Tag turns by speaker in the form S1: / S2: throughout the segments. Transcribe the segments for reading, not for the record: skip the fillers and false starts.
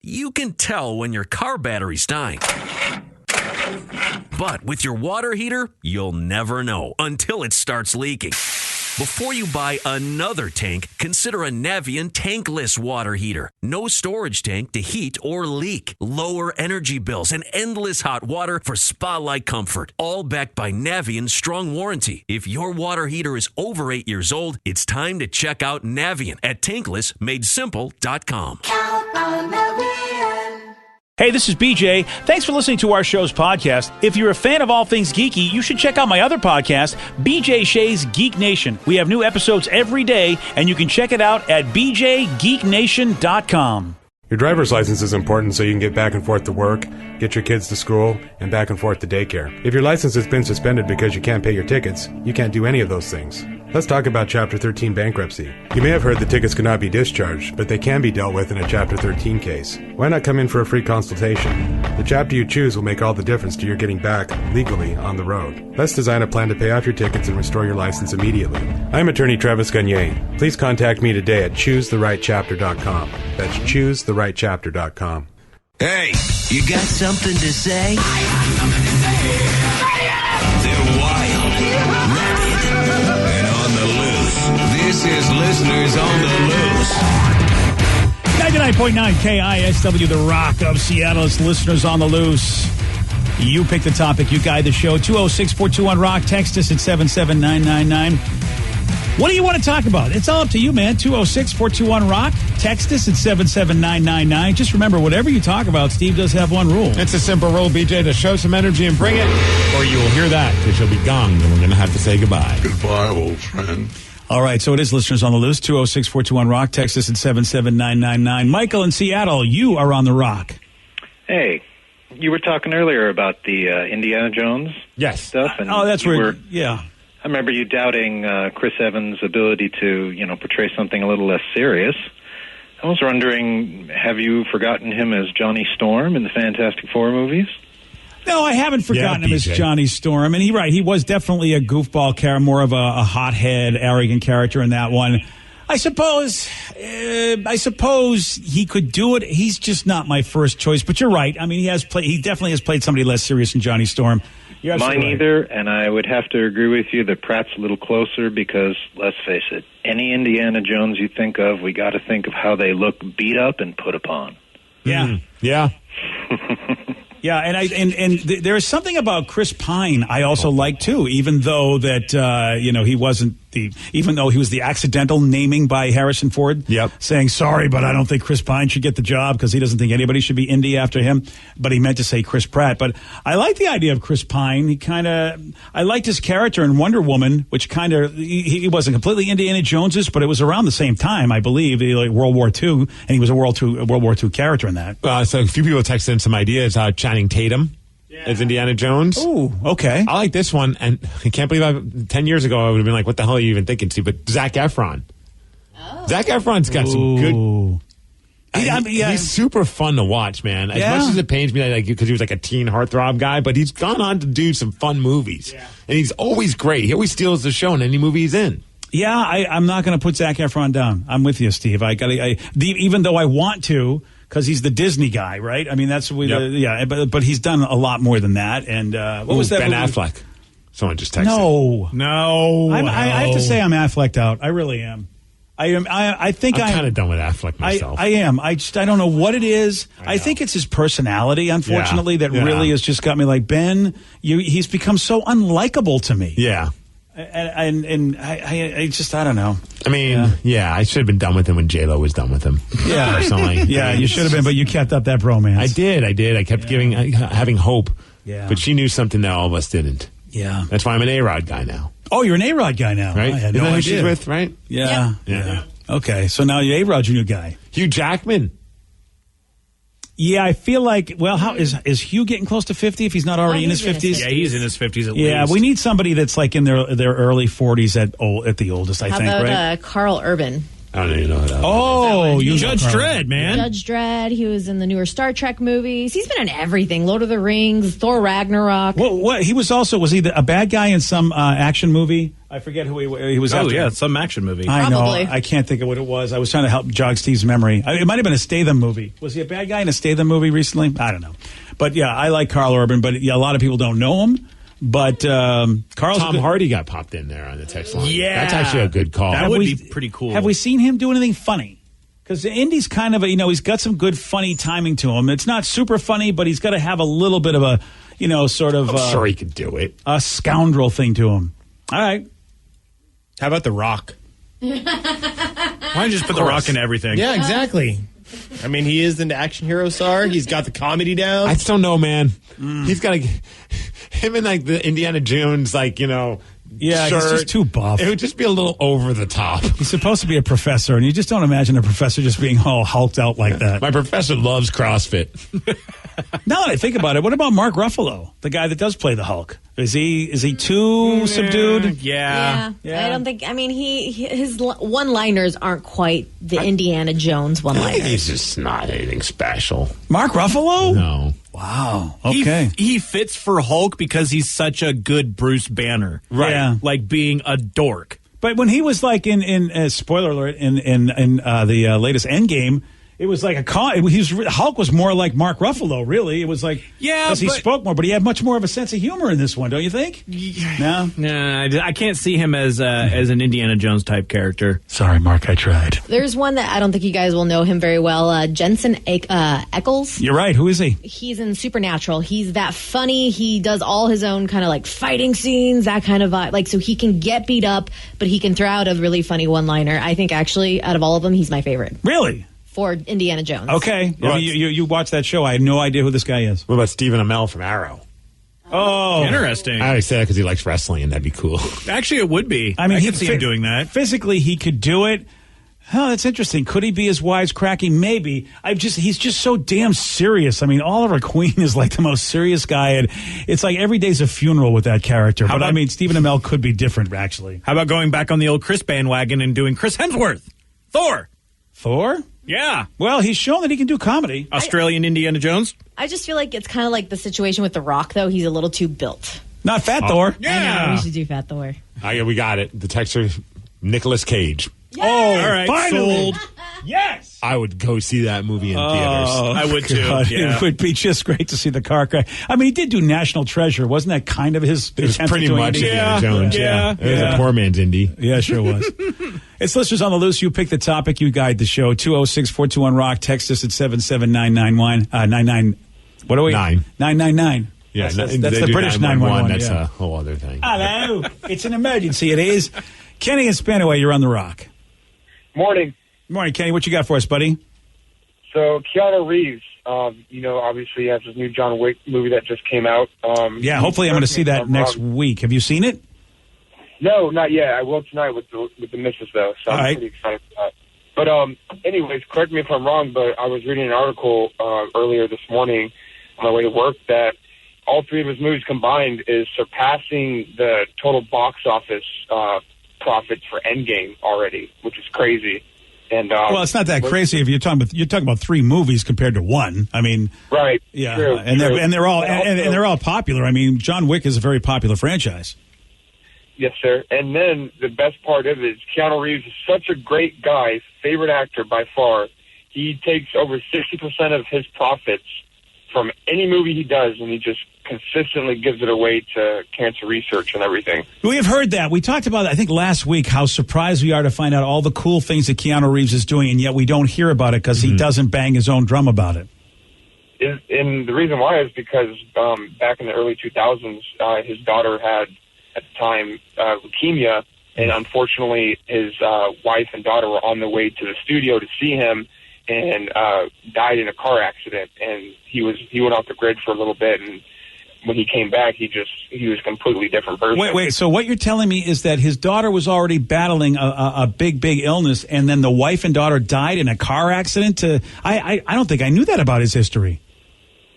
S1: You can tell when your car battery's dying. But with your water heater, you'll never know until it starts leaking. Before you buy another tank, consider a Navien tankless water heater. No storage tank to heat or leak. Lower energy bills and endless hot water for spa-like comfort. All backed by Navien's strong warranty. If your water heater is over 8 years old, it's time to check out Navien at tanklessmadesimple.com.
S2: Count on Navien.
S3: Hey, this is BJ. Thanks for listening to our show's podcast. If you're a fan of all things geeky, you should check out my other podcast, BJ Shea's Geek Nation. We have new episodes every day, and you can check it out at bjgeeknation.com.
S4: Your driver's license is important so you can get back and forth to work, get your kids to school, and back and forth to daycare. If your license has been suspended because you can't pay your tickets, you can't do any of those things. Let's talk about Chapter 13 bankruptcy. You may have heard the tickets cannot be discharged, but they can be dealt with in a Chapter 13 case. Why not come in for a free consultation? The chapter you choose will make all the difference to your getting back, legally, on the road. Let's design a plan to pay off your tickets and restore your license immediately. I'm attorney Travis Gagne. Please contact me today at choosetherightchapter.com. That's choosetherightchapter.com.
S5: Hey, you got something to say? I got something to say. They're wild, rabid, and on the loose. This is Listeners on the Loose.
S3: 99.9 KISW, the Rock of Seattle. It's Listeners on the Loose. You pick the topic. You guide the show. 206-421-ROCK. Text us at 77999. What do you want to talk about? It's all up to you, man. 206-421-ROCK. Text us at 77999. Just remember, whatever you talk about, Steve does have one rule.
S6: It's a simple rule, BJ, to show some energy and bring it, or you will hear that, because you'll be gonged, and we're going to have to say goodbye.
S7: Goodbye, old friend.
S3: All right, so it is Listeners on the Loose. 206-421-ROCK. Text us at 77999. Michael in Seattle, you are on the Rock.
S8: Hey, you were talking earlier about the Indiana Jones stuff. And
S3: that's weird. Yeah.
S8: I remember you doubting Chris Evans' ability to, portray something a little less serious. I was wondering, have you forgotten him as Johnny Storm in the Fantastic Four movies?
S3: No, I haven't forgotten him as Johnny Storm. And he was definitely a goofball character, more of a hothead, arrogant character in that one. I suppose he could do it. He's just not my first choice. But you're right. I mean, he definitely has played somebody less serious than Johnny Storm.
S8: Mine either, and I would have to agree with you that Pratt's a little closer because, let's face it, any Indiana Jones you think of, we got to think of how they look beat up and put upon.
S3: Yeah.
S6: Yeah.
S3: Yeah, and there is something about Chris Pine I also like too, even though that he wasn't even though he was the accidental naming by Harrison Ford, saying sorry, but I don't think Chris Pine should get the job because he doesn't think anybody should be Indy after him. But he meant to say Chris Pratt. But I like the idea of Chris Pine. I liked his character in Wonder Woman, which he wasn't completely Indiana Jones's, but it was around the same time, I believe, like World War II, and he was a World War II character in that.
S6: So a few people texted in some ideas. Channing Tatum as Indiana Jones.
S3: Oh, okay.
S6: I like this one, and I can't believe 10 years ago I would have been like, what the hell are you even thinking, Steve? But Zac Efron. Oh. Zac Efron's got some good... He's super fun to watch, man. As much as it pains me, because he was like a teen heartthrob guy, but he's gone on to do some fun movies. Yeah. And he's always great. He always steals the show in any movie he's in. Yeah,
S3: I'm not going to put Zac Efron down. I'm with you, Steve. Even though I want to... Because he's the Disney guy, right? I mean, that's but he's done a lot more than that. And what was that?
S6: Ben Affleck. Someone just texted.
S3: No. I have to say I'm Afflecked out. I really am. I think
S6: I'm kind of done with Affleck myself.
S3: I am. I don't know what it is. I think it's his personality, unfortunately, that really has just got me like, Ben, he's become so unlikable to me.
S6: Yeah.
S3: And I just, I don't know.
S6: I mean, I should have been done with him when J-Lo was done with him.
S3: Yeah.
S6: Personally.
S3: Yeah, you should have been, but you kept up that bromance.
S6: I did. I kept having hope. Yeah. But she knew something that all of us didn't.
S3: Yeah.
S6: That's why I'm an A-Rod guy now.
S3: Oh, you're an A-Rod guy now.
S6: Right?
S3: I had
S6: Isn't
S3: no
S6: that who
S3: idea.
S6: she's with, right?
S3: Yeah. Okay, so now you're A-Rod's your new guy.
S6: Hugh Jackman.
S3: Yeah, I feel like, how is Hugh getting close to 50 if he's not already in his 50s?
S9: Yeah, he's in his 50s at least.
S3: Yeah, we need somebody that's like in their early 40s at the oldest, I think, right?
S10: How about Carl Urban?
S6: I don't even know that.
S3: Oh, you
S7: Judge Dredd, man.
S9: Judge Dredd. He was in the newer Star Trek movies. He's been in everything. Lord of the Rings, Thor Ragnarok.
S3: What he was he a bad guy in some action movie? I forget who he was.
S7: Oh, yeah, some action movie.
S3: I
S9: Probably.
S3: know. I can't think of what it was. I was trying to help jog Steve's memory. It might have been a Statham movie. Was he a bad guy in a Statham movie recently? I don't know. But yeah, I like Carl Urban, but yeah, a lot of people don't know him. But Carl's
S6: Tom Hardy got popped in there on the text line.
S7: Yeah.
S6: That's actually a good call.
S7: That would be pretty cool.
S3: Have we seen him do anything funny? Because Indy's kind of he's got some good funny timing to him. It's not super funny, but he's got to have a little bit of a, sort of.
S6: I'm sure he could do it.
S3: A scoundrel thing to him. All right.
S7: How about The Rock? Why don't you just put The Rock in everything?
S10: Yeah, exactly. I mean, he is an action hero star. He's got the comedy down.
S6: I just don't know, man. He's got him in like the Indiana Jones,
S3: Yeah,
S6: shirt.
S3: he's just too buff.
S6: It would just be a little over the top.
S3: He's supposed to be a professor, and you just don't imagine a professor just being all hulked out like that.
S6: My professor loves CrossFit.
S3: Now that I think about it, what about Mark Ruffalo, the guy that does play the Hulk? Is he too subdued?
S9: Yeah. I don't think. I mean, his one-liners aren't quite the Indiana Jones one-liners.
S6: He's just not anything special.
S3: Mark Ruffalo?
S6: No.
S3: Wow. Okay.
S7: He fits for Hulk because he's such a good Bruce Banner.
S3: Right. Yeah.
S7: Like being a dork.
S3: But when he was like in spoiler alert in the latest Endgame, it was like Hulk was more like Mark Ruffalo, really. It was like because he spoke more, but he had much more of a sense of humor in this one, don't you think? No,
S7: I can't see him as an Indiana Jones type character.
S3: Sorry, Mark, I tried.
S9: There's one that I don't think you guys will know him very well. Jensen Ackles.
S3: You're right. Who is he?
S9: He's in Supernatural. He's that funny. He does all his own kind of like fighting scenes, that kind of vibe. Like, so he can get beat up, but he can throw out a really funny one-liner. I think actually, out of all of them, he's my favorite.
S3: Really?
S9: For Indiana Jones.
S3: Okay. Well, you watch that show. I had no idea who this guy is.
S6: What about Stephen Amell from Arrow?
S3: Oh.
S7: Interesting.
S6: I always say that because he likes wrestling, and that'd be cool.
S7: Actually, it would be.
S3: I mean,
S7: I could see him doing that.
S3: Physically, he could do it. Oh, that's interesting. Could he be as wisecracky? Maybe. He's just so damn serious. I mean, Oliver Queen is like the most serious guy, and it's like every day's a funeral with that character. But I mean, Stephen Amell could be different, actually.
S7: How about going back on the old Chris bandwagon and doing Chris Hemsworth? Thor? Yeah.
S3: Well, he's shown that he can do comedy.
S7: Australian Indiana Jones?
S9: I just feel like it's kind of like the situation with The Rock, though. He's a little too built.
S3: Not Fat Thor.
S7: Yeah.
S9: I know, we should do Fat Thor.
S6: Yeah, we got it. The texter, Nicolas Cage.
S3: Oh,
S7: all right.
S3: finally.
S7: Sold.
S3: Yes.
S6: I would go see that movie in theaters.
S7: I would too.
S3: God,
S7: Yeah.
S3: It would be just great to see the car crash. I mean, he did do National Treasure. Wasn't that kind of his
S6: It was
S3: attempt
S6: pretty
S3: at doing
S6: much
S3: Indy?
S6: Indiana Jones.
S7: Yeah.
S6: It was a poor man's indie.
S3: Yeah, sure was. It's Listeners on the Loose. You pick the topic. You guide the show. 206-421-ROCK. Text us at 77999. 99. What are we? 999.
S6: Yeah,
S3: That's
S6: they
S3: the
S6: do
S3: British
S6: 911.
S3: 911.
S6: That's
S3: Yeah.
S6: a whole other thing.
S3: Hello. It's an emergency. It is. Kenny and Spanaway, you're on the Rock.
S11: Morning.
S3: Morning, Kenny. What you got for us, buddy?
S11: So Keanu Reeves, obviously has his new John Wick movie that just came out.
S3: Yeah, hopefully I'm going to see that next week. Have you seen it?
S11: No, not yet. I will tonight with the missus though, so I'm pretty excited for that. But anyways, correct me if I'm wrong, but I was reading an article earlier this morning on my way to work that all three of his movies combined is surpassing the total box office profits for Endgame already, which is crazy. And
S3: well, it's not that crazy if you're talking about three movies compared to one. I mean,
S11: right?
S3: Yeah,
S11: true,
S3: and
S11: true.
S3: they're all and they're all popular. I mean, John Wick is a very popular franchise.
S11: Yes, sir. And then the best part of it is Keanu Reeves is such a great guy, favorite actor by far. He takes over 60% of his profits from any movie he does, and he just consistently gives it away to cancer research and everything.
S3: We have heard that. We talked about, I think, last week, how surprised we are to find out all the cool things that Keanu Reeves is doing, and yet we don't hear about it because he doesn't bang his own drum about it.
S11: And the reason why is because back in the early 2000s, his daughter had, at the time, leukemia, and unfortunately his wife and daughter were on the way to the studio to see him and died in a car accident, and he went off the grid for a little bit, and when he came back, he was a completely different person.
S3: Wait. So what you're telling me is that his daughter was already battling a big illness, and then the wife and daughter died in a car accident? I don't think I knew that about his history.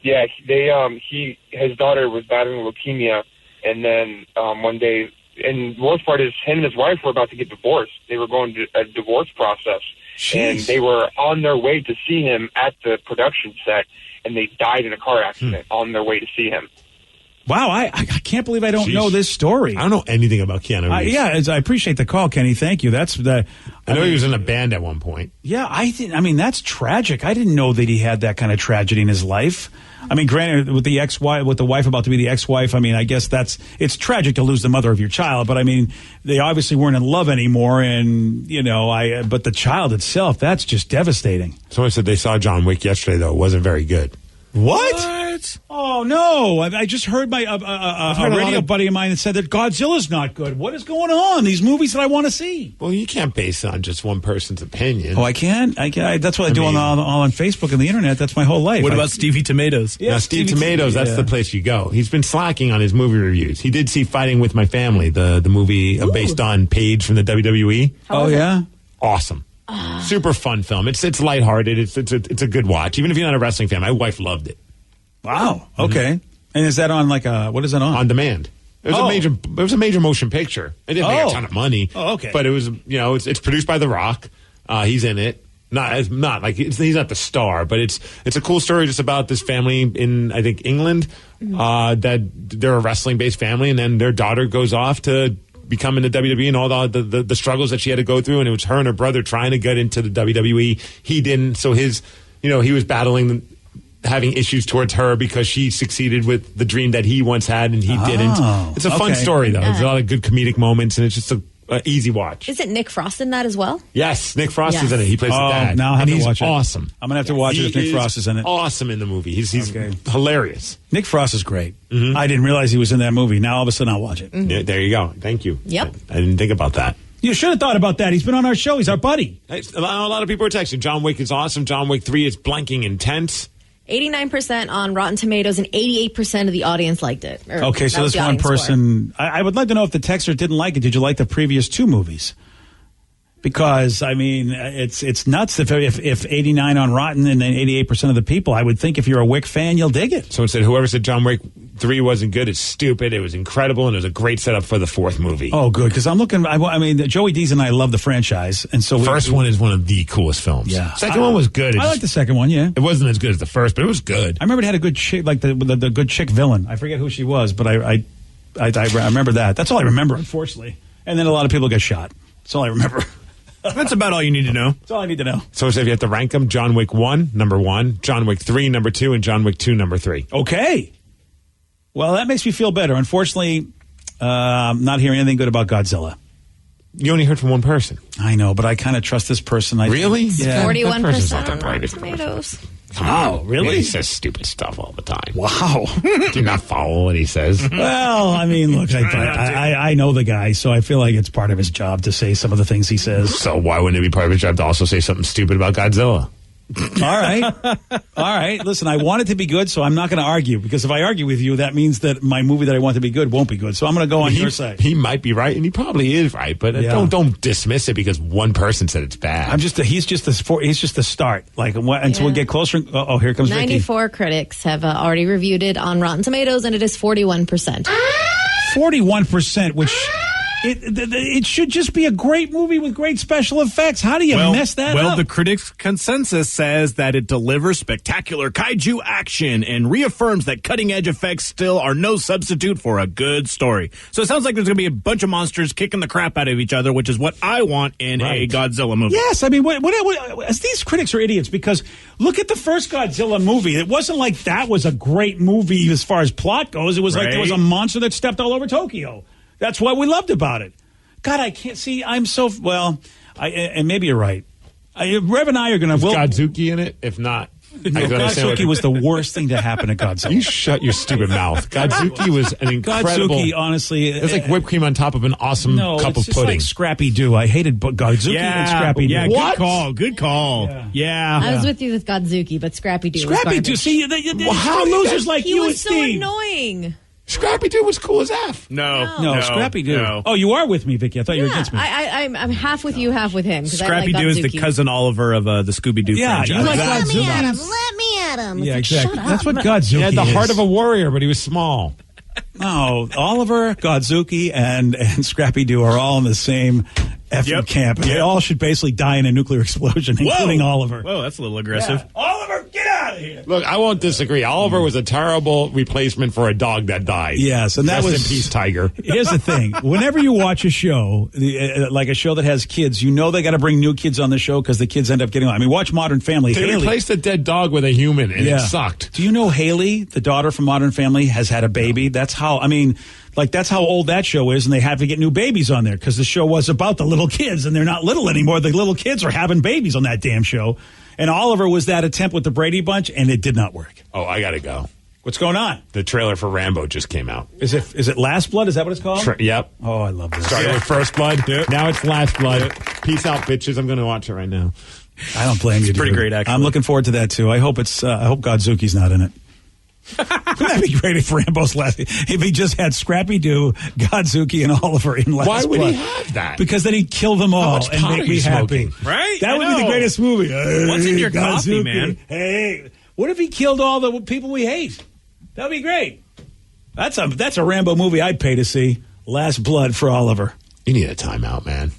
S11: Yeah, his daughter was battling leukemia, and then one day and the worst part is him and his wife were about to get divorced. They were going to a divorce process. And they were on their way to see him at the production set, and they died in a car accident on their way to see him.
S3: Wow, I can't believe I don't know this story.
S6: I don't know anything about Keanu Reeves.
S3: I appreciate the call, Kenny. Thank you. I
S6: know he was in a band at one point.
S3: Yeah, that's tragic. I didn't know that he had that kind of tragedy in his life. I mean, granted, with the wife about to be the ex-wife, I mean, I guess it's tragic to lose the mother of your child, but I mean, they obviously weren't in love anymore, and, but the child itself, that's just devastating.
S6: Someone said they saw John Wick yesterday, though. It wasn't very good.
S3: What? Oh, no. I just heard a radio buddy of mine that said that Godzilla's not good. What is going on? These movies that I want to see.
S6: Well, you can't base it on just one person's opinion.
S3: Oh, I can? That's what I do all on Facebook and the internet. That's my whole life.
S7: What about Stevie Tomatoes?
S6: Yeah, now, Stevie Tomatoes, that's the place you go. He's been slacking on his movie reviews. He did see Fighting With My Family, the movie based on Paige from the WWE.
S3: Oh, yeah?
S6: Awesome. Super fun film. It's lighthearted. It's a good watch. Even if you're not a wrestling fan, my wife loved it.
S3: Wow. Okay. And is that on what is it on?
S6: On demand. It was a major motion picture. It didn't make a ton of money.
S3: Oh, okay.
S6: But it was, it's produced by The Rock. He's in it. He's not the star, but it's a cool story just about this family in, I think, England, that they're a wrestling based family, and then their daughter goes off to become in the WWE and all the struggles that she had to go through, and it was her and her brother trying to get into the WWE. He didn't, so he was battling having issues towards her because she succeeded with the dream that he once had and he didn't. It's a fun story, though. There's a lot of good comedic moments, and it's just an easy watch.
S9: Is it Nick Frost in that as well?
S6: Yes, Nick Frost is in it. He plays the dad.
S3: Now I have to watch it.
S6: Awesome.
S3: I'm going to have to watch it if Nick Frost is in it.
S6: Awesome in the movie. He's hilarious.
S3: Nick Frost is great. Mm-hmm. I didn't realize he was in that movie. Now all of a sudden I'll watch it.
S6: Mm-hmm. Yeah, there you go. Thank you.
S9: Yep.
S6: I didn't think about that.
S3: You should have thought about that. He's been on our show. He's our buddy.
S6: A lot of people are texting. John Wick is awesome. John Wick 3 is blanking intense.
S9: 89% on Rotten Tomatoes and 88% of the audience liked it.
S3: Okay, so this one person, I would like to know if the texter didn't like it. Did you like the previous two movies? Because, I mean, it's nuts if 89 on Rotten and then 88% of the people, I would think if you're a Wick fan, you'll dig it.
S6: Someone said whoever said John Wick 3 wasn't good, it's stupid. It was incredible, and it was a great setup for the fourth movie.
S3: Oh, good, because I'm looking, I mean, Joey Dees and I love the franchise, and so
S6: first one is one of the coolest films.
S3: Yeah.
S6: Second one was good.
S3: I like the second one, yeah.
S6: It wasn't as good as the first, but it was good.
S3: I remember it had a good chick, like the good chick villain. I forget who she was, but I remember that. That's all I remember, unfortunately. And then a lot of people get shot. That's all I remember.
S7: That's about all you need to know.
S3: That's all I need to know.
S6: So if you have to rank them, John Wick 1, number 1, John Wick 3, number 2, and John Wick 2, number 3.
S3: Okay. Well, that makes me feel better. Unfortunately, I'm not hearing anything good about Godzilla.
S6: You only heard from one person.
S3: I know, but I kind of trust this person.
S6: Really?
S3: Yeah.
S9: 41% on Rotten Tomatoes.
S3: Wow, really?
S6: He says stupid stuff all the time.
S3: Wow.
S6: Do not follow what he says.
S3: Well, I mean, look, I know the guy, so I feel like it's part of his job to say some of the things he says.
S6: So why wouldn't it be part of his job to also say something stupid about Godzilla?
S3: All right. Listen, I want it to be good, so I'm not going to argue, because if I argue with you, that means that my movie that I want to be good won't be good. So I'm going to go on your side.
S6: He might be right, and he probably is right, but don't dismiss it because one person said it's bad.
S3: He's just the start. Like until we get closer. Oh, here comes
S9: 94
S3: Vicky.
S9: critics have already reviewed it on Rotten Tomatoes, and it is 41%.
S3: 41%, which. It should just be a great movie with great special effects. How do you mess that up?
S7: Well, the critics' consensus says that it delivers spectacular kaiju action and reaffirms that cutting-edge effects still are no substitute for a good story. So it sounds like there's going to be a bunch of monsters kicking the crap out of each other, which is what I want in a Godzilla movie.
S3: Yes, I mean, these critics are idiots, because look at the first Godzilla movie. It wasn't like that was a great movie as far as plot goes. It was like there was a monster that stepped all over Tokyo. That's what we loved about it. God, I can't see. I'm so and maybe you're right. Rev and I are going to.
S6: Is Godzuki in it? If not,
S3: Godzuki was the worst thing to happen to Godzilla.
S6: You shut your stupid mouth. Godzuki was an incredible.
S3: Godzuki, honestly,
S6: it was like whipped cream on top of an awesome cup of pudding.
S3: Like Scrappy Doo. I hated Godzuki and Scrappy Doo.
S7: Yeah, good call. Yeah.
S9: I was with you with Godzuki, but Scrappy Doo.
S3: Scrappy Doo. See, how losers like you and Steve.
S9: He was so annoying.
S6: Scrappy Doo was cool as F.
S7: No,
S3: Scrappy Doo.
S7: No.
S3: Oh, you are with me, Vicky. I thought you were against me.
S9: I'm half with you, half with him.
S7: Scrappy Doo is the cousin Oliver of the Scooby-Doo franchise.
S3: You like
S9: Let me
S3: Godzilla.
S9: at him.
S3: Yeah, exactly. That's what Godzuki is.
S6: He had the heart of a warrior, but he was small.
S3: No, Oliver, Godzuki, and Scrappy Doo are all in the same effing camp. They all should basically die in a nuclear explosion, including Oliver.
S7: Whoa, that's a little aggressive.
S3: Yeah. Oliver, get out of here!
S6: Look, I won't disagree. Oliver was a terrible replacement for a dog that died.
S3: Yes, and that
S6: Rest
S3: was
S6: in peace, Tiger.
S3: Here's the thing: whenever you watch a show, like a show that has kids, you know they got to bring new kids on the show because the kids end up getting on. I mean, watch Modern Family.
S6: They
S3: Haley
S6: replaced a dead dog with a human, and it sucked.
S3: Do you know Haley, the daughter from Modern Family, has had a baby? That's how. I mean, like that's how old that show is, and they have to get new babies on there because the show was about the little kids, and they're not little anymore. The little kids are having babies on that damn show. And Oliver was that attempt with the Brady Bunch, and it did not work.
S6: Oh, I gotta go.
S3: What's going on?
S6: The trailer for Rambo just came out.
S3: Is it Last Blood? Is that what it's called?
S6: Yep.
S3: Oh, I love this.
S6: Started with First Blood. Yep. Now it's Last Blood. Peace out, bitches. I'm going to watch it right now.
S3: I don't blame you.
S7: It's pretty
S3: dude.
S7: great, actually.
S3: I'm looking forward to that too. I hope it's. I hope Godzuki's not in it. Wouldn't that be great if Rambo's last? If he just had Scrappy Doo, Godzuki, and Oliver in Last
S6: Why would
S3: Blood.
S6: he have that?
S3: Because then he'd kill them all and
S6: pot
S3: make
S6: are
S3: me
S6: you
S3: happy.
S6: smoking?
S7: Right?
S3: That
S7: I
S3: would be the
S7: know.
S3: greatest movie.
S7: What's in your coffee,
S3: Godzuki.
S7: man?
S3: Hey, what if he killed all the people we hate? That'd be great. That's a Rambo movie I'd pay to see. Last Blood for Oliver.
S6: You need a timeout, man.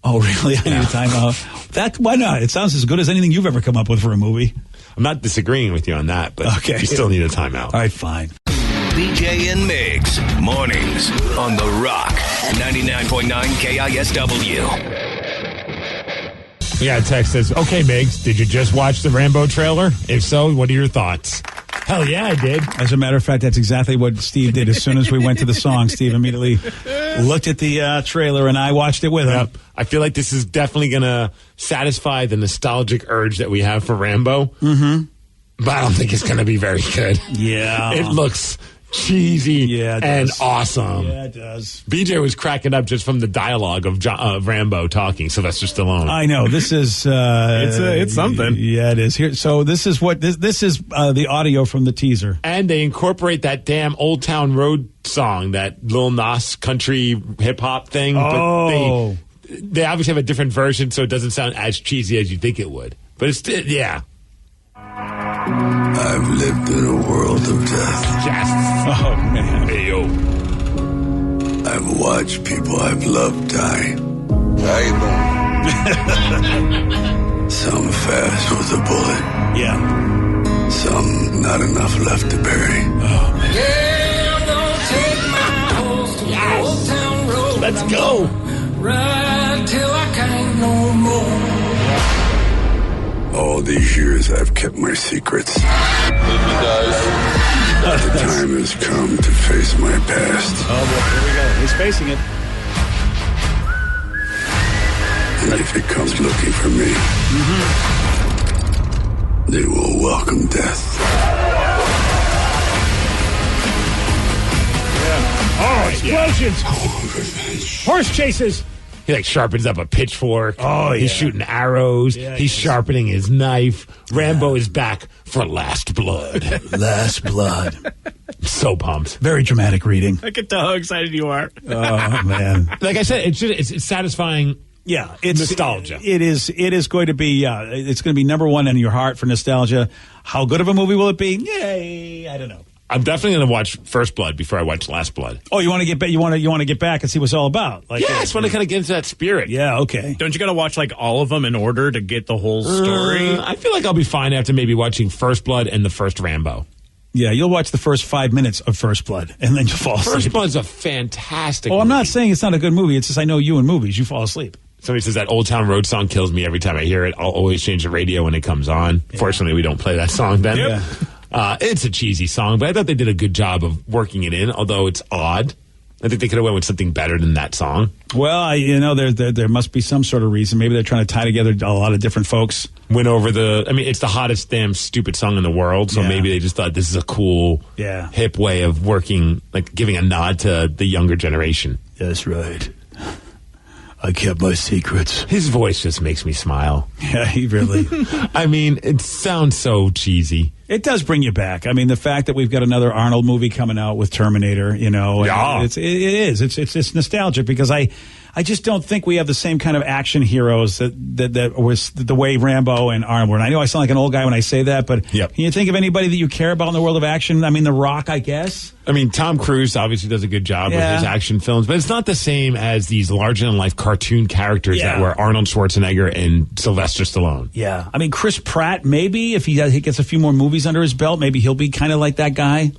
S3: Oh, really? I need a timeout. Why not? It sounds as good as anything you've ever come up with for a movie.
S6: I'm not disagreeing with you on that, but
S3: Okay.
S6: you still need a timeout.
S3: All right, fine.
S5: BJ and Migs, mornings on The Rock, 99.9 KISW.
S6: We got a text that says, okay, Migs, did you just watch the Rambo trailer? If so, what are your thoughts? Hell yeah, I did.
S3: As a matter of fact, that's exactly what Steve did. As soon as we went to the song, Steve immediately looked at the trailer, and I watched it with him.
S6: Yep. I feel like this is definitely going to satisfy the nostalgic urge that we have for Rambo. Mm-hmm. But I don't think it's going to be very good.
S3: Yeah.
S6: It looks cheesy and awesome.
S3: Yeah, it does.
S6: BJ was cracking up just from the dialogue of Rambo talking, Sylvester Stallone.
S3: I know. This is...
S7: It's something.
S3: Yeah, it is. Here. So this is what... This is the audio from the teaser.
S6: And they incorporate that damn Old Town Road song, that Lil Nas country hip-hop thing.
S3: Oh.
S6: But they obviously have a different version, so it doesn't sound as cheesy as you think it would. But it's... yeah.
S12: I've lived in a world of death.
S6: Yes.
S3: Oh, man.
S6: Hey, yo.
S12: I've watched people I've loved die.
S13: How you doing?
S12: Some fast with a bullet.
S3: Yeah.
S12: Some not enough left to bury.
S3: Oh, man.
S2: Yeah, I'm gonna take my horse to the Old Town Road.
S6: Let's go.
S2: Ride till I can't no more.
S12: All these years I've kept my secrets.
S13: Thank you guys.
S12: The time has come to face my past.
S3: Oh, boy. Here we go. He's facing it.
S12: And if it comes looking for me, they will welcome death.
S3: Oh, explosions. Horse chases.
S6: He like sharpens up a pitchfork.
S3: Oh,
S6: He's
S3: yeah.
S6: shooting arrows.
S3: Yeah,
S6: He's sharpening his knife. Rambo is back for Last Blood.
S3: Last Blood.
S6: So pumped.
S3: Very dramatic reading.
S7: I can tell how excited you are.
S3: Oh, man.
S6: Like I said, it's satisfying.
S3: Yeah, it's
S6: nostalgia.
S3: It is going to be. It's going to be number one in your heart for nostalgia. How good of a movie will it be? Yay! I don't know.
S6: I'm definitely going to watch First Blood before I watch Last Blood.
S3: Oh, you want to get back? You want to get back and see what it's all about? Like,
S6: Yeah, I just want to kind of get into that spirit.
S3: Yeah. Okay.
S7: Don't you got to watch like all of them in order to get the whole story?
S6: I feel like I'll be fine after maybe watching First Blood and the first Rambo.
S3: Yeah, you'll watch the first 5 minutes of First Blood and then you'll fall asleep.
S6: First Blood's a fantastic
S3: Oh, I'm
S6: movie.
S3: not saying it's not a good movie. It's just I know you in movies. You fall asleep.
S6: Somebody says that Old Town Road song kills me every time I hear it. I'll always change the radio when it comes on. Yeah. Fortunately, we don't play that song then.
S3: Yep.
S6: It's a cheesy song, but I thought they did a good job of working it in, although it's odd. I think they could have went with something better than that song.
S3: Well, there must be some sort of reason. Maybe they're trying to tie together a lot of different folks.
S6: Went over it's the hottest damn stupid song in the world, so maybe they just thought this is a cool, hip way of working, like giving a nod to the younger generation.
S3: That's right. I kept my secrets.
S6: His voice just makes me smile.
S3: Yeah, he really.
S6: I mean, it sounds so cheesy.
S3: It does bring you back. I mean, the fact that we've got another Arnold movie coming out with Terminator,
S6: Yeah.
S3: it's nostalgic because I I just don't think we have the same kind of action heroes that was the way Rambo and Arnold were. And I know I sound like an old guy when I say that, but can you think of anybody that you care about in the world of action? I mean, The Rock, I guess.
S6: I mean, Tom Cruise obviously does a good job with his action films, but it's not the same as these larger-than-life cartoon characters that were Arnold Schwarzenegger and Sylvester Stallone.
S3: Yeah. I mean, Chris Pratt, maybe, if he gets a few more movies under his belt, maybe he'll be kind of like that guy.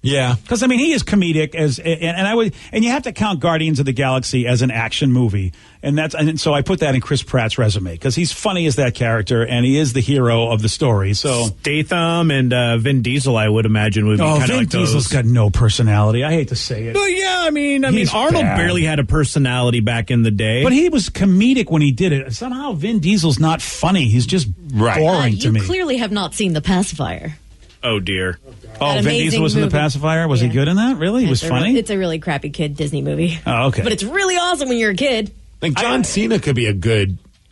S6: Yeah,
S3: because I mean he is comedic and you have to count Guardians of the Galaxy as an action movie, and so I put that in Chris Pratt's resume because he's funny as that character and he is the hero of the story. So
S7: Statham and Vin Diesel, I would imagine, would be kind of
S3: Vin
S7: like
S3: Diesel's got no personality. I hate to say it,
S7: but yeah, I mean Arnold barely had a personality back in the day,
S3: but he was comedic when he did it. Somehow Vin Diesel's not funny. He's just boring to me.
S9: You clearly have not seen The Pacifier.
S7: Oh dear.
S3: Oh, Vin Diesel was in The Pacifier? Was he good in that? Really? He was funny?
S9: It's a really crappy kid Disney movie.
S3: Oh, okay.
S9: But it's really awesome when you're a kid.
S6: Like John Cena could be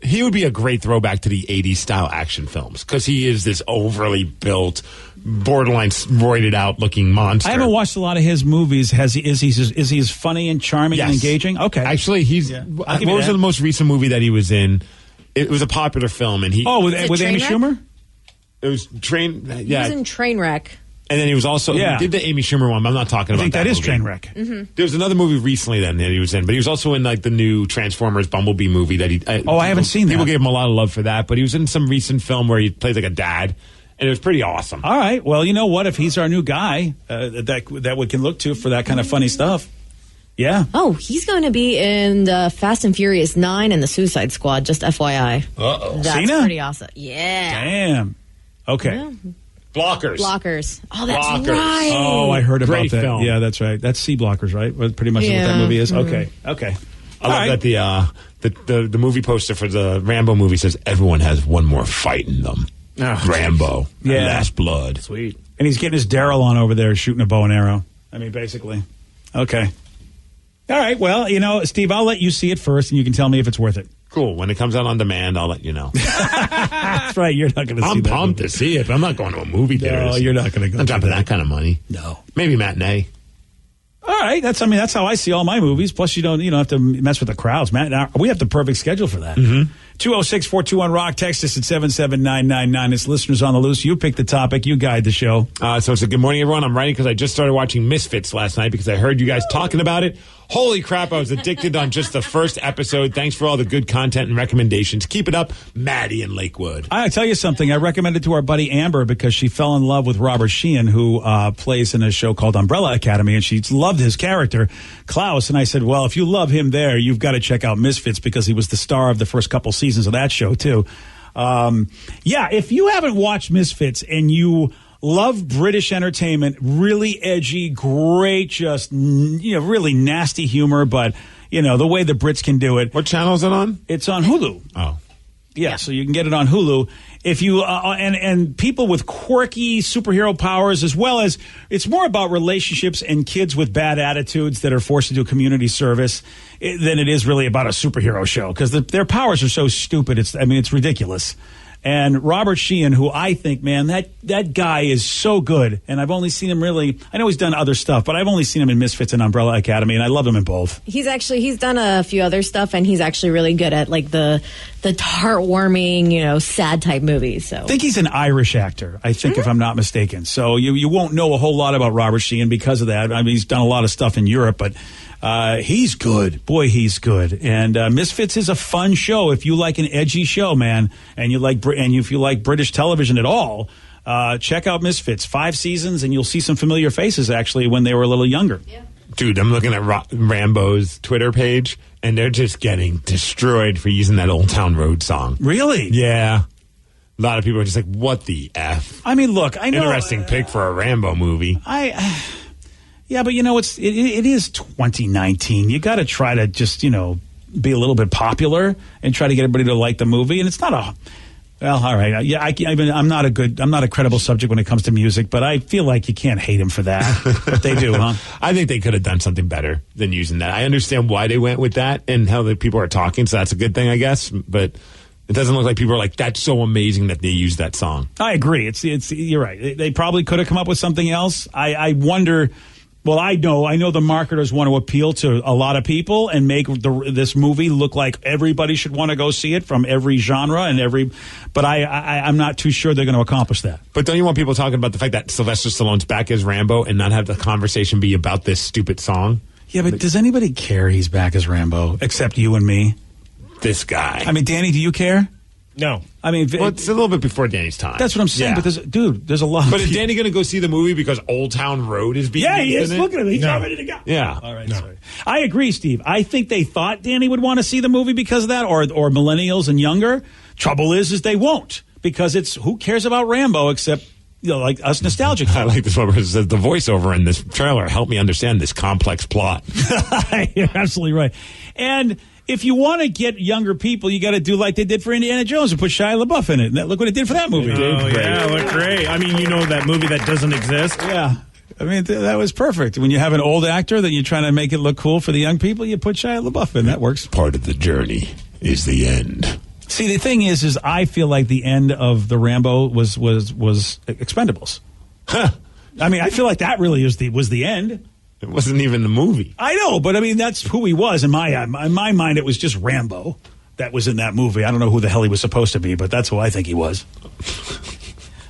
S6: he would be a great throwback to the 80s style action films because he is this overly built, borderline roided out looking monster.
S3: I haven't watched a lot of his movies. Is he as funny and charming and engaging? Okay.
S6: Actually, what was the most recent movie that he was in? It was a popular film. And
S3: with Amy Schumer?
S6: It was
S9: He was in Trainwreck.
S6: And then he was also he did the Amy Schumer one, but I'm not talking about that.
S3: I think that is
S6: movie.
S3: Trainwreck.
S9: Mm-hmm.
S6: There was another movie recently that he was in, but he was also in the new Transformers Bumblebee movie that he
S3: I haven't seen that.
S6: People gave him a lot of love for that, but he was in some recent film where he plays like a dad, and it was pretty awesome.
S3: All right. Well, you know what? If he's our new guy that we can look to for that kind of funny stuff. Yeah.
S9: Oh, he's going to be in the Fast and Furious 9 and the Suicide Squad, just FYI.
S6: Uh-oh.
S9: That's
S3: Cena?
S9: pretty awesome. Yeah.
S3: Damn. Okay.
S9: Yeah.
S6: Blockers.
S9: Oh, that's
S6: Blockers.
S9: right.
S3: Oh, I heard about
S6: Great
S3: that.
S6: film.
S3: Yeah, that's right. That's C Blockers, right? Well, pretty much is what that movie is. Okay.
S6: I love that the movie poster for the Rambo movie says everyone has one more fight in them.
S3: Oh,
S6: Rambo.
S3: Yeah.
S6: Last Blood.
S3: Sweet. And he's getting his Daryl on over there shooting a bow and arrow. I mean, basically. Okay. All right. Well, Steve, I'll let you see it first, and you can tell me if it's worth it.
S6: Cool. When it comes out on demand, I'll let you know.
S3: That's right. You're not going to see
S6: I'm
S3: that
S6: pumped
S3: movie.
S6: to see it, but I'm not going to a movie theater.
S3: No, you're not going to go.
S6: I'm dropping that kind of money.
S3: No.
S6: Maybe matinee.
S3: All right. That's how I see all my movies. Plus, you don't have to mess with the crowds, man. Now, we have the perfect schedule for that. 206-421-ROCK. Text us at 77999. It's Listeners on the Loose. You pick the topic. You guide the show.
S6: So it's a good morning, everyone. I'm writing because I just started watching Misfits last night because I heard you guys talking about it. Holy crap, I was addicted on just the first episode. Thanks for all the good content and recommendations. Keep it up, Maddie in Lakewood.
S3: I tell you something. I recommended to our buddy Amber because she fell in love with Robert Sheehan, who plays in a show called Umbrella Academy, and she loved his character, Klaus. And I said, well, if you love him there, you've got to check out Misfits because he was the star of the first couple seasons of that show, too. If you haven't watched Misfits and you love British entertainment, really edgy, great, just, really nasty humor, but, the way the Brits can do it.
S6: What channel is it on?
S3: It's on Hulu.
S6: Oh.
S3: Yeah, so you can get it on Hulu. If you and people with quirky superhero powers, as well as it's more about relationships and kids with bad attitudes that are forced to do community service than it is really about a superhero show because their powers are so stupid. It's ridiculous. And Robert Sheehan, who I think, man, that guy is so good. And I've only seen him I know he's done other stuff, but I've only seen him in Misfits and Umbrella Academy, and I love him in both.
S9: He's done a few other stuff, and he's actually really good at the heartwarming, sad type movies. So
S3: I think he's an Irish actor, I think, if I'm not mistaken. So you won't know a whole lot about Robert Sheehan because of that. I mean, he's done a lot of stuff in Europe, but he's good. Boy, he's good. And Misfits is a fun show if you like an edgy show, man, and if you like British television at all. Check out Misfits. 5 seasons, and you'll see some familiar faces actually when they were a little younger.
S9: Yeah.
S6: Dude, I'm looking at Rambo's Twitter page, and they're just getting destroyed for using that Old Town Road song.
S3: Really?
S6: Yeah. A lot of people are just like, what the F?
S3: I mean, look, I know.
S6: Interesting pick for a Rambo movie.
S3: Yeah, but it is 2019. You got to try to just, be a little bit popular and try to get everybody to like the movie. And it's not all right. Yeah, I'm not a credible subject when it comes to music, but I feel like you can't hate him for that. But they do, huh?
S6: I think they could have done something better than using that. I understand why they went with that and how the people are talking, so that's a good thing, I guess. But it doesn't look like people are like, that's so amazing that they used that song.
S3: I agree. You're right. They probably could have come up with something else. I wonder Well, I know the marketers want to appeal to a lot of people and make this movie look like everybody should want to go see it from every genre and every. But I'm not too sure they're going to accomplish that.
S6: But don't you want people talking about the fact that Sylvester Stallone's back as Rambo and not have the conversation be about this stupid song?
S3: Yeah, but does anybody care he's back as Rambo except you and me?
S6: This guy.
S3: I mean, Danny, do you care?
S10: No.
S3: I mean,
S6: well, it's a little bit before Danny's time.
S3: That's what I'm saying.
S6: Yeah.
S3: But there's a lot.
S6: But is Danny going to go see the movie because Old Town Road is being?
S3: Yeah, he
S6: used
S3: is.
S6: in it?
S3: Look at him. He's all ready to go.
S6: Yeah.
S3: All right. Sorry. I agree, Steve. I think they thought Danny would want to see the movie because of that, or millennials and younger. Trouble is they won't, because it's who cares about Rambo except like us nostalgic.
S6: I like this one where it says the voiceover in this trailer helped me understand this complex plot.
S3: You're absolutely right. And if you want to get younger people, you got to do like they did for Indiana Jones and put Shia LaBeouf in it. And look what it did for that movie.
S7: Oh, yeah, looked great. I mean, that movie that doesn't exist.
S3: Yeah. I mean, that was perfect. When you have an old actor that you're trying to make it look cool for the young people, you put Shia LaBeouf in. That works.
S6: Part of the journey is the end.
S3: See, the thing is I feel like the end of the Rambo was Expendables.
S6: Huh.
S3: I mean, I feel like that really was the end.
S6: It wasn't even the movie.
S3: I know, but I mean, that's who he was in my mind. It was just Rambo that was in that movie. I don't know who the hell he was supposed to be, but that's who I think he was.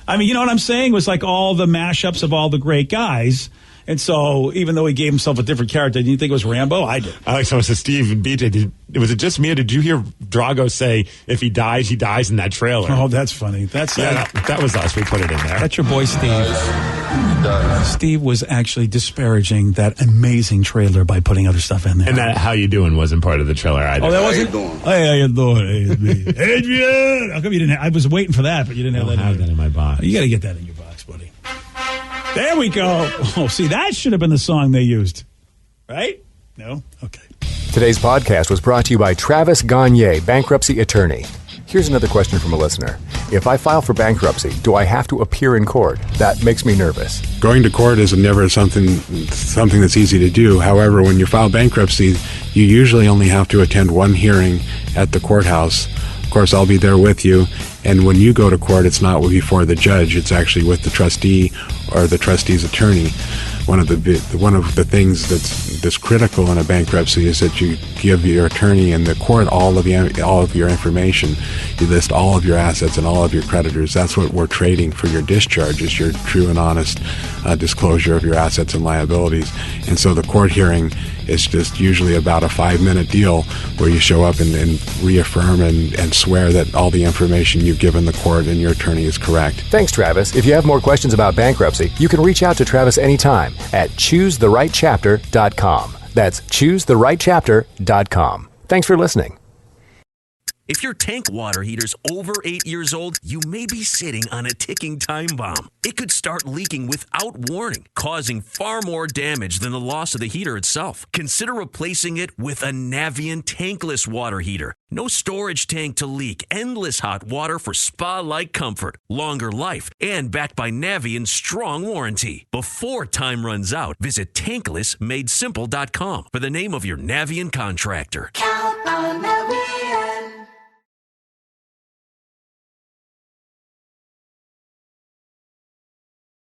S3: I mean, you know what I'm saying? It was like all the mashups of all the great guys. And so, even though he gave himself a different character, did you think it was Rambo? I did.
S6: I like someone said, Steve and BJ, was it just me or did you hear Drago say, if he dies, he dies in that trailer?
S3: Oh, that's funny.
S6: That was us. We put it in there.
S3: That's your boy, Steve. Steve was actually disparaging that amazing trailer by putting other stuff in there.
S6: And that How You Doing wasn't part of the trailer either.
S3: Oh, that wasn't? Hey, how you doing? Hey, it's me. Adrian! How come you didn't I was waiting for that, but you didn't have that.
S6: I don't have that in my box.
S3: You got to get that in your box, buddy. There we go. Oh, see, that should have been the song they used. Right? No? Okay.
S14: Today's podcast was brought to you by Travis Gagne, bankruptcy attorney. Here's another question from a listener. If I file for bankruptcy, do I have to appear in court? That makes me nervous.
S4: Going to court is never something that's easy to do. However, when you file bankruptcy, you usually only have to attend one hearing at the courthouse. Of course, I'll be there with you. And when you go to court, it's not before the judge. It's actually with the trustee or the trustee's attorney. One of the things that's critical in a bankruptcy is that you give your attorney and the court all of your information. You list all of your assets and all of your creditors. That's what we're trading for your discharge, is your true and honest disclosure of your assets and liabilities. And so the court hearing is just usually about a 5-minute deal where you show up and reaffirm and swear that all the information you've given the court and your attorney is correct.
S14: Thanks, Travis. If you have more questions about bankruptcy, you can reach out to Travis anytime at ChooseTheRightChapter.com. That's ChooseTheRightChapter.com. Thanks for listening.
S1: If your tank water heater's over 8 years old, you may be sitting on a ticking time bomb. It could start leaking without warning, causing far more damage than the loss of the heater itself. Consider replacing it with a Navien tankless water heater. No storage tank to leak, endless hot water for spa-like comfort, longer life, and backed by Navien's strong warranty. Before time runs out, visit tanklessmadesimple.com for the name of your Navien contractor.